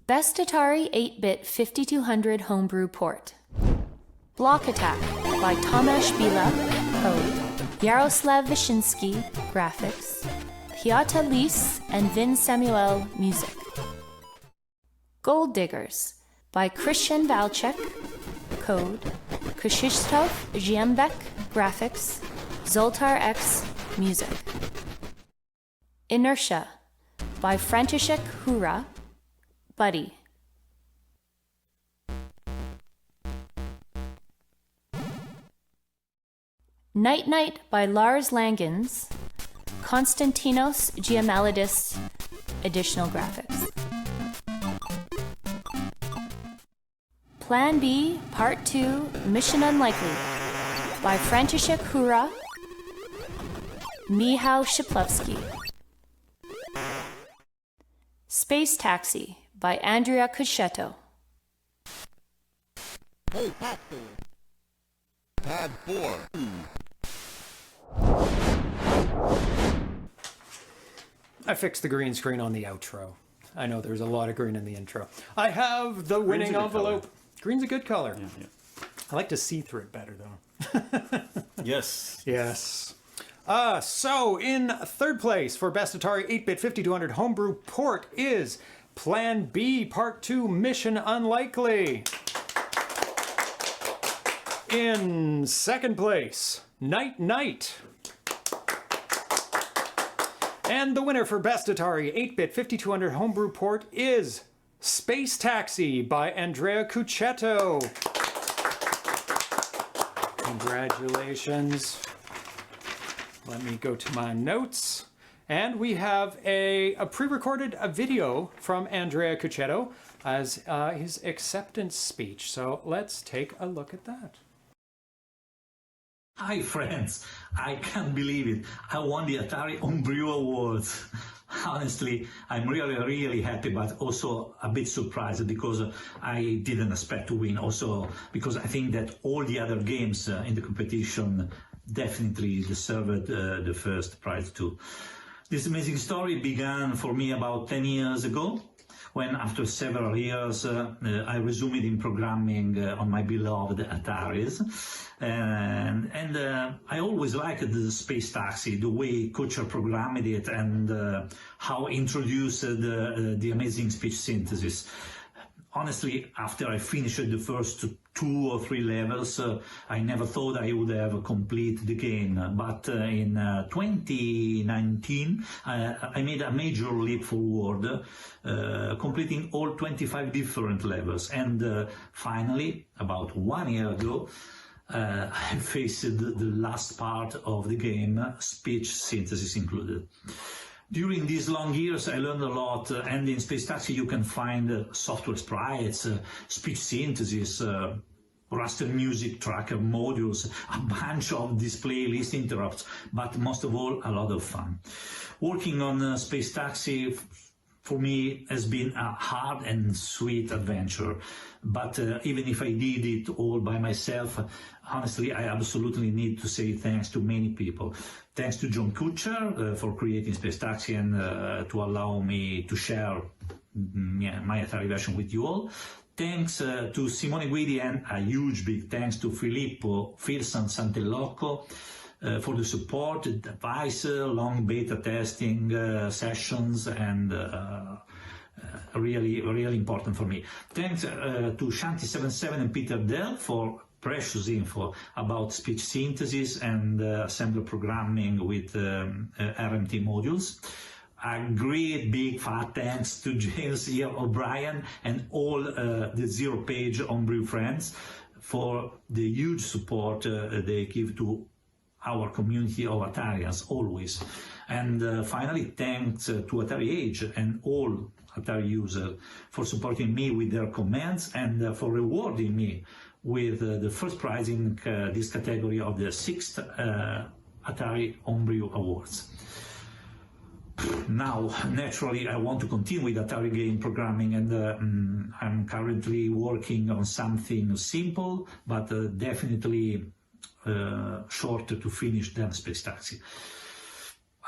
Best Atari 8-bit 5200 homebrew port. Block Attack by Tomasz Bila, code, Jaroslav Wyszynski, graphics, Piotr Lis and Vin Samuel, music. Gold Diggers by Christian Walczek, code, Krzysztof Ziembek, graphics, Zoltar X, music. Inertia by Franciszek Hura, Buddy. Night Night by Lars Langens, Konstantinos Giamalidis, additional graphics. Plan B, Part 2, Mission Unlikely by Franciszek Hura, Michał Shiplewski. Space Taxi by Andrea Cucchetto. Hey, taxi. Pad 4. I fixed the green screen on the outro. I know there's a lot of green in the intro. I have the winning envelope. Green's a good color. Yeah. I like to see through it better, though. Yes. Yes. So in third place for Best Atari 8-bit 5200 homebrew port is Plan B Part 2 Mission Unlikely. In second place, Night Night. And the winner for Best Atari 8-bit 5200 homebrew port is Space Taxi by Andrea Cucchetto. Congratulations. Let me go to my notes. And we have a pre-recorded video from Andrea Cucchetto as his acceptance speech. So let's take a look at that. Hi friends, I can't believe it. I won the Atari Homebrew Award. Honestly, I'm really happy, but also a bit surprised because I didn't expect to win. Also because I think that all the other games in the competition definitely deserved the first prize too. This amazing story began for me about 10 years ago, when after several years I resumed in programming on my beloved Ataris. And I always liked the Space Taxi, the way Kutcher programmed it and how introduced the amazing speech synthesis. Honestly, after I finished the first 2 or 3 levels, I never thought I would have completed the game. But in 2019, I made a major leap forward, completing all 25 different levels. And finally, about 1 year ago, I faced the last part of the game, speech synthesis included. During these long years, I learned a lot, and in Space Taxi you can find software sprites, speech synthesis, raster music tracker modules, a bunch of display list interrupts, but most of all, a lot of fun. Working on Space Taxi for me has been a hard and sweet adventure, but even if I did it all by myself, honestly, I absolutely need to say thanks to many people. Thanks to John Kutcher for creating Space Taxi and to allow me to share my Atari version with you all. Thanks to Simone Guidi, and a huge big thanks to Filippo Santellocco for the support, advice, long beta testing sessions, and really important for me. Thanks to Shanti77 and Peter Dell for precious info about speech synthesis and assembler programming with RMT modules. A great big fat thanks to James E. O'Brien and all the Zero Page Homebrew friends for the huge support they give to our community of Atarians always. And finally, thanks to Atari Age and all Atari users for supporting me with their comments and for rewarding me with the first prize in this category of the 6th Atari Homebrew Awards. Now, naturally, I want to continue with Atari game programming, and I'm currently working on something simple, but definitely short to finish than Space Taxi.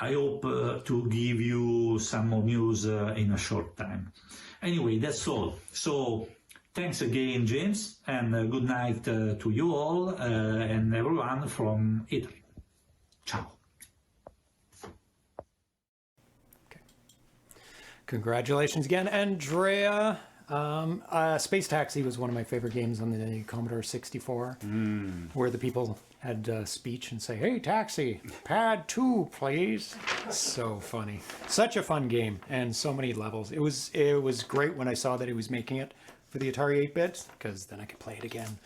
I hope to give you some more news in a short time. Anyway, that's all. So thanks again, James, and good night to you all and everyone from Italy. Ciao. Congratulations again, Andrea. Space Taxi was one of my favorite games on the Commodore 64, where the people had speech and say, "Hey, taxi, pad 2, please." So funny. Such a fun game, and so many levels. It was great when I saw that he was making it for the Atari 8-bit, because then I could play it again.